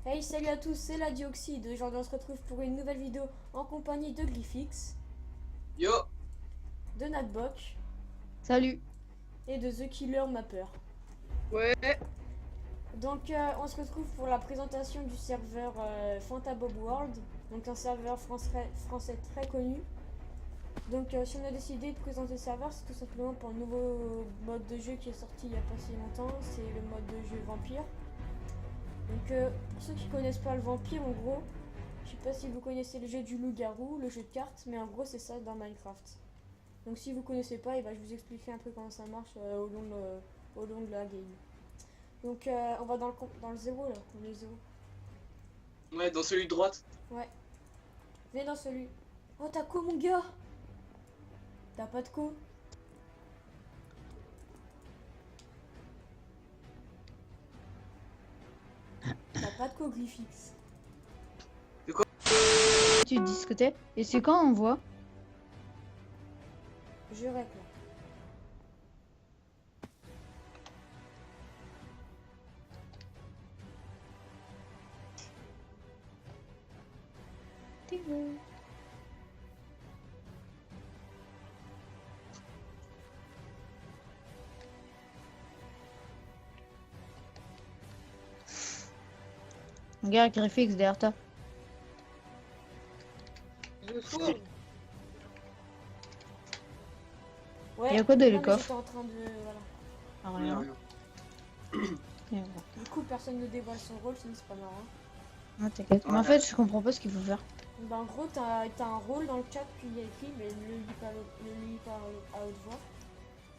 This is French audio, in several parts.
Hey, salut à tous, c'est la Dioxyde. Aujourd'hui, on se retrouve pour une nouvelle vidéo en compagnie de Glyphix, Yo. de Natbok Salut. et de The Killer Mapper. Ouais. Donc, on se retrouve pour la présentation du serveur Fantabob World, donc un serveur français très connu. Donc, si on a décidé de présenter le serveur, c'est tout simplement pour un nouveau mode de jeu qui est sorti il n'y a pas si longtemps, c'est le mode de jeu Vampire. Donc, pour ceux qui connaissent pas le Vampire, en gros, je sais pas si vous connaissez le jeu du loup-garou, le jeu de cartes, mais en gros c'est ça dans Minecraft. Donc si vous connaissez pas, et ben, je vais vous expliquer un peu comment ça marche au long de la game. Donc on va dans le zéro là, on est zéro. Ouais, dans celui de droite. Ouais. Viens dans celui. Oh t'as quoi mon gars? T'as pas de co? T'as pas de co Glyphix. Tu discutais. Et c'est quand on voit? Je règle. Regarde Griffix derrière toi. Je fous. Ouais. Y a quoi dans non, le mais coffre? j'étais en train de... Voilà. Ah, rien. Et voilà. Du coup personne ne dévoile son rôle, sinon c'est pas marrant. Ah, t'inquiète. Mais en Ouais. fait, je comprends pas ce qu'il faut faire. Bah, en gros, t'as un rôle dans le chat qu'il y a écrit, mais ne le lis pas à haute voix.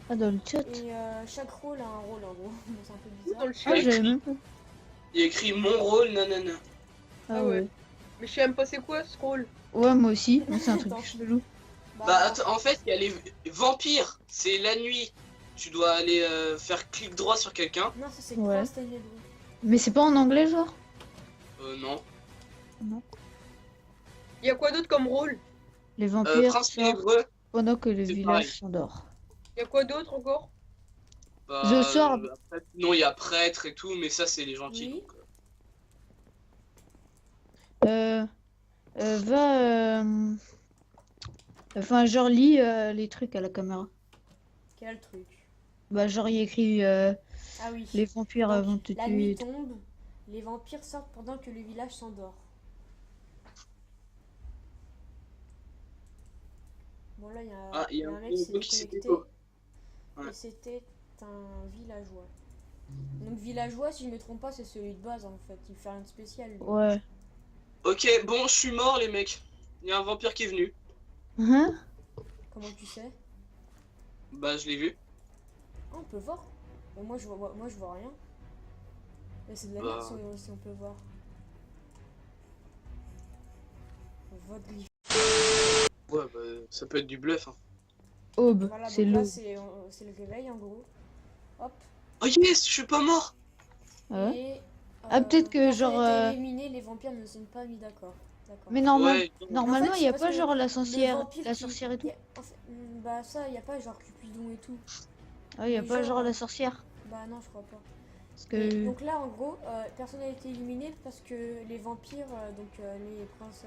Ah, dans le chat. Et chaque rôle a un rôle en gros. Donc, c'est un peu Dans bizarre. le Ah, chat, j'avais même pas. il y a écrit mon rôle, nanana. Ah Ah ouais. ouais. Mais je sais même pas c'est quoi ce rôle. Ouais, moi aussi. Moi, c'est un truc Attends. chelou. Bah, attends, en fait, il y a les vampires. C'est la nuit. Tu dois aller faire clic droit sur quelqu'un. Non, ça c'est Ouais. Cross Tenebru. Mais c'est pas en anglais, genre? Non. Il y a quoi d'autre comme rôle? Les vampires Prince sortent Ténébreux. pendant que le c'est village pareil. s'endort. Il y a quoi d'autre encore? Bah, The Sword. après, non, il y a prêtre et tout, mais ça, c'est les gentils. Oui. Donc, Va. Enfin, genre, lis les trucs à la caméra. Quel truc. Bah, genre, il y a écrit Ah oui. les vampires Donc, vont te la tuer. nuit tombe, les vampires sortent pendant que le village s'endort. Bon là, il y a, Ah, il y a un un mec qui s'est gros qui s'est déconnecté. déco. Ouais. Et c'était un villageois. Donc villageois, si je me trompe pas, c'est celui de base en fait. Il fait rien de spécial. Lui. Ouais. Ok, bon, je suis mort, les mecs. Il y a un vampire qui est venu. Hein? Comment tu sais? Bah, je l'ai vu. Ah, on peut voir. Mais moi je vois rien. Mais c'est de la Bah. merde si on peut voir. Vote glyphe. Ouais, bah, ça peut être du bluff. Hein. Aube, Voilà, c'est donc là l'eau. c'est le réveil en gros. Hop. Oh yes, je suis pas mort. Ah ouais? Et, Ah, peut-être que, quand genre, on a été éliminé, les vampires ne sont pas mis d'accord. D'accord. Mais Ouais, normalement, En fait, il y a c'est pas parce genre que la le sorcière, vampire la qui- sorcière et tout. en fait, bah ça, y a pas genre Cupidon et tout. Ah, il y a Mais pas genre, genre la sorcière. Bah non, je crois pas. Parce Et que. donc là, en gros, personne n'a été éliminé parce que les vampires, les princes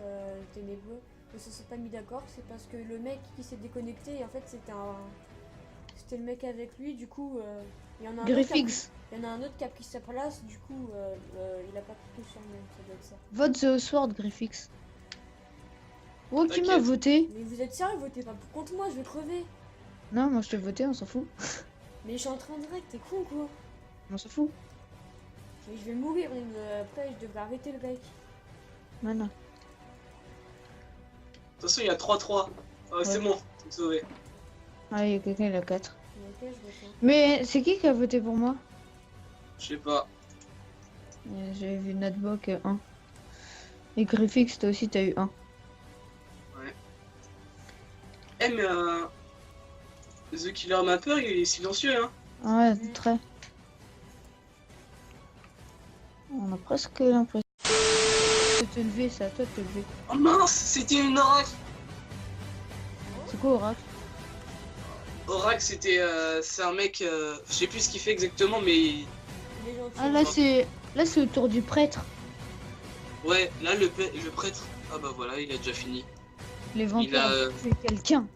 ténébreux, ne se sont pas mis d'accord. C'est parce que le mec qui s'est déconnecté, en fait, c'était le mec avec lui. Du coup, il y en a un autre qui a Griffix, il y en a un autre qui a pris sa place. Du coup, il a pas pris tout sur le même. Ça doit être ça. vote The Sword, Griffix. Oh, qui m'a T'inquiète. voté? Mais vous êtes sérieux, votez pas contre moi, je vais crever. Non, moi je t'ai voté, on s'en fout. Mais je suis en train de règle, t'es con quoi. On s'en fout. Mais je vais mourir, après je devrais arrêter le règle. Maintenant. De toute façon, il y a 3-3. C'est Ouais. bon, c'est sauvé. Ah, il y a quelqu'un, il a 4. Mais ok, je vote. Hein. Mais c'est qui a voté pour moi? Je sais pas. J'avais vu Natbok 1. Et Griffix, toi aussi t'as eu 1. Eh, mais The Killer Mapper, il est silencieux, hein. Ouais, très. On a presque l'impression de te lever, c'est à toi de te lever. Oh mince, c'était une oracle. C'est quoi Oracle? Oracle, c'est un mec, je sais plus ce qu'il fait exactement, mais Il est gentil. Ah, là c'est au tour du prêtre. Ouais, là le prêtre. Ah bah voilà, il a déjà fini. Les vampires a- ont tué quelqu'un.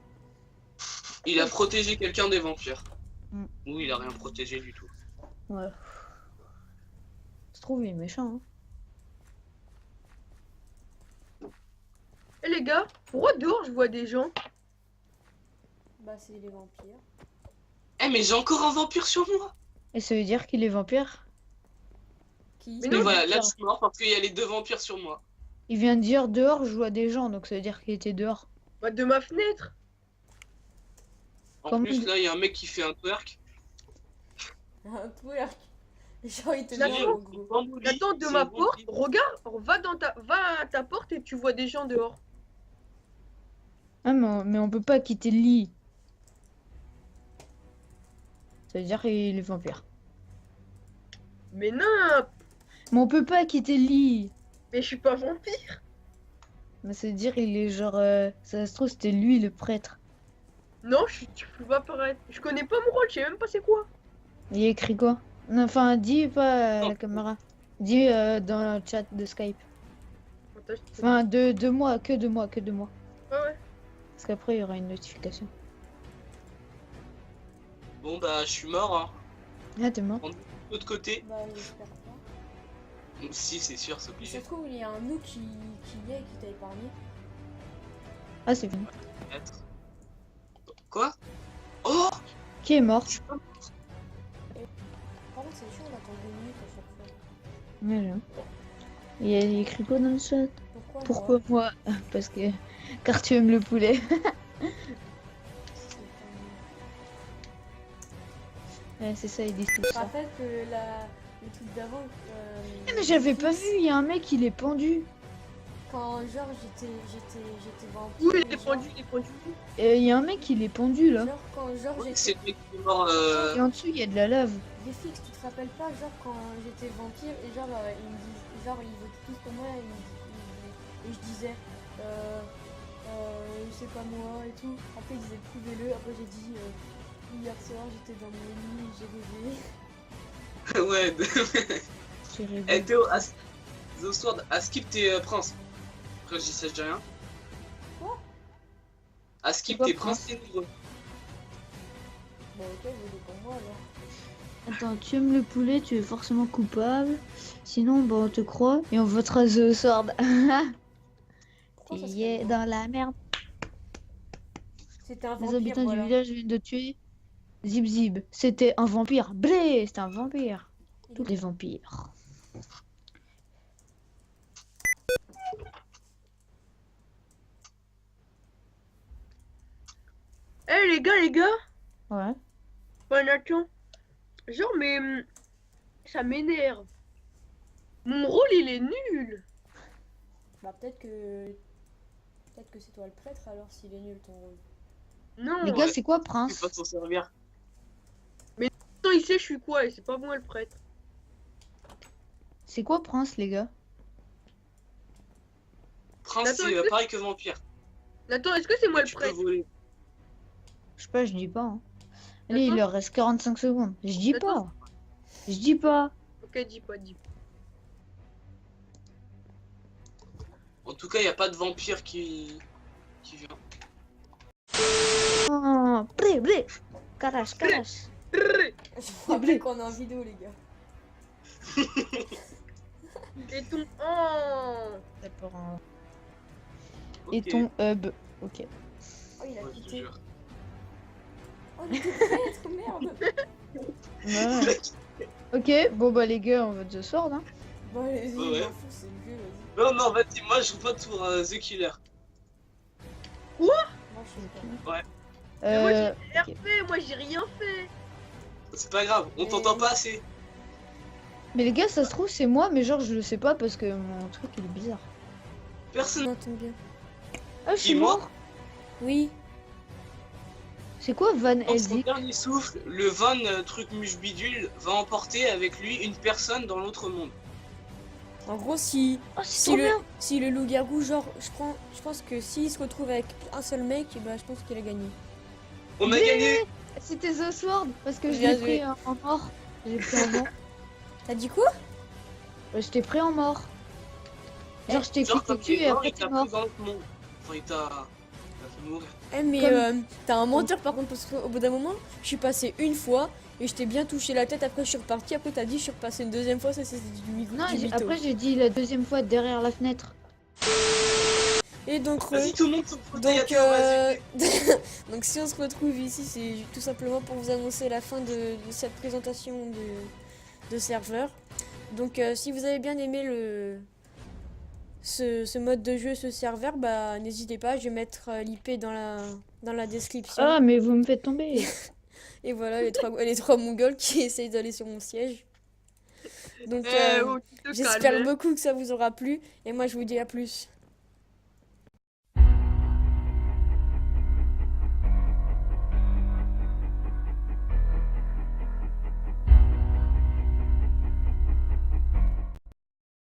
Il a protégé quelqu'un des vampires. Mm. Ou il a rien protégé du tout. Ouais. Ça se trouve, il est méchant. Hein. Eh les gars, pourquoi dehors je vois des gens? Bah, c'est les vampires. Eh mais j'ai encore un vampire sur moi. Et ça veut dire qu'il est vampire? Qui Mais Et non, voilà, là vampire. je suis mort parce qu'il y a les deux vampires sur moi. Il vient de dire dehors, je vois des gens, donc ça veut dire qu'il était dehors. Bah, de ma fenêtre. En Comment plus il- là il y a un mec qui fait un twerk. Un twerk. Genre, il te La dit chance. en gros. Bambouli, Attends, de c'est ma une porte, vampire. regarde, va à ta porte et tu vois des gens dehors. Ah, mais on peut pas quitter le lit. Ça veut dire qu'il est vampire. Mais non, Mais on peut pas quitter le lit. mais je suis pas vampire. Mais ça veut dire il est genre... ça se trouve, c'était lui le prêtre. Non, tu peux pas paraître. Je connais pas mon rôle, je sais même pas c'est quoi. Il y a écrit quoi? Non, enfin, dis pas à Non. la caméra. Dis dans le chat de Skype. Attends, Enfin, de moi, que de moi, que de moi. ouais. Parce qu'après, il y aura une notification. Bon bah je suis mort hein. Ah, t'es mort? De l'autre côté. Bah, j'espère pas. Si c'est sûr, c'est Ça obligé. se trouve, il y a un nous qui y est et qui t'a épargné. Ah, c'est fini. Peut-être. Quoi? Oh! Qui est mort? Je suis pas mort. Par contre, c'est chiant d'attendre 2 minutes à chaque fois. Ouais, j'avoue. Il y a écrit quoi dans le chat? Pourquoi Pourquoi moi? Parce que... Car tu aimes le poulet. Ouais, c'est ça, ils disent tout Je ça. rappelle que le truc d'avant. Mais j'avais pas vu, il y a un mec, il est pendu. Quand genre j'étais vampire. Où il et est genre- pendu, il est pendu. Il y a un mec, il est pendu là. Genre quand genre Oui, j'étais. c'est le mec qui est mort. Et en dessous, il y a de la lave. Les fixes, tu te rappelles pas, genre quand j'étais vampire et genre il me dit, genre il vote plus pour moi et je disais c'est pas moi et tout. Après il disait prouvez-le, après j'ai dit hier soir j'étais dans mon lit et j'ai rêvé. Ouais. J'ai rêvé. Eh Théo, The Sword, à skip tes princes. Après je dis ça, je dis rien. Quoi? À skip C'est quoi, tes prince? princes et nombreux. Bon ok, votez pour moi alors. Attends, tu aimes le poulet, tu es forcément coupable. Sinon, bon, on te croit et on votera The Sword. Pourquoi ça Il serait est moi? dans la merde. C'était un Les vampire, habitants voilà. du village viennent de tuer Zib Zib. C'était un vampire. Blé, c'était un vampire. Tous les vampires. Eh les gars, Ouais. ben attends. Genre mais ça m'énerve. Mon rôle il est nul. Bah peut-être que c'est toi le prêtre alors s'il est nul ton rôle. Non, Les gars, ouais. c'est quoi Tu Prince? peux pas s'en servir. attends, il sait je suis quoi et c'est pas moi le prêtre. C'est quoi Prince, les gars? Prince, Attends, c'est est-ce que- pareil que vampire. Attends, est-ce que c'est moi le Tu peux prêtre? voler. Je sais pas, je dis pas. Hein. Allez, Attends. il leur reste 45 secondes. Je dis Attends. pas. Je dis pas. Ok, dis pas. En tout cas, il n'y a pas de vampire qui vient. Oh, blé, blé. Carache, carache. Je me rappelle qu'on est en vidéo les gars. Et ton... Oh Et Ok. ton hub. Ok. Oh il a Ouais, je te quitté. jure. Oh il était prêtre, merde. Ouais. Ok, bon bah les gars, on vote The Sword. Hein. Bon allez-y, Ouais. je m'en fous, c'est le jeu, vas-y. Non, non, vas-y, moi je vote pour The Killer. Moi je sais pas. Mais moi Euh, j'ai rien fait, moi j'ai rien fait. C'est pas grave, on Mais- t'entend pas assez. mais les gars, ça se trouve, c'est moi, mais genre, je le sais pas parce que mon truc il est bizarre. Personne. J'entends bien. Ah, je suis Qui, moi mort. Oui. C'est quoi Van Dans son Helsing? dernier souffle, le Van truc muche bidule va emporter avec lui une personne dans l'autre monde. En gros si Oh, c'est si trop le, bien. si le loup-garou genre je pense que s'il se retrouve avec un seul mec, bah je pense qu'il a gagné. On a Yeah. gagné. C'était The Sword parce que je Bien l'ai joué. pris en mort. J'ai pris en mort. T'as dit quoi? Je t'ai pris en mort. Genre, je t'ai Genre cliqué comme dessus t'es et mort, après il t'es t'a mort. pris dans le monde. Enfin, il t'a fait mourir. Mais Comme- t'as un menteur par contre, parce qu'au bout d'un moment, je suis passé une fois et je t'ai bien touché la tête. Après, je suis reparti. Après, t'as dit, je suis repassé une deuxième fois. Ça, c'est Non, du mytho. après j'ai dit la deuxième fois derrière la fenêtre. Et donc, Vas-y, tout le monde se fauteuil à donc, Théo, vas-y. donc, si on se retrouve ici, c'est tout simplement pour vous annoncer la fin de cette présentation de serveur. Donc, si vous avez bien aimé ce mode de jeu, ce serveur, bah n'hésitez pas, je vais mettre l'IP dans la description. Ah, mais vous me faites tomber. Et voilà, les trois mongols qui essayent d'aller sur mon siège. Donc, Oh, tu te j'espère calmes, hein. beaucoup que ça vous aura plu. Et moi, je vous dis à plus.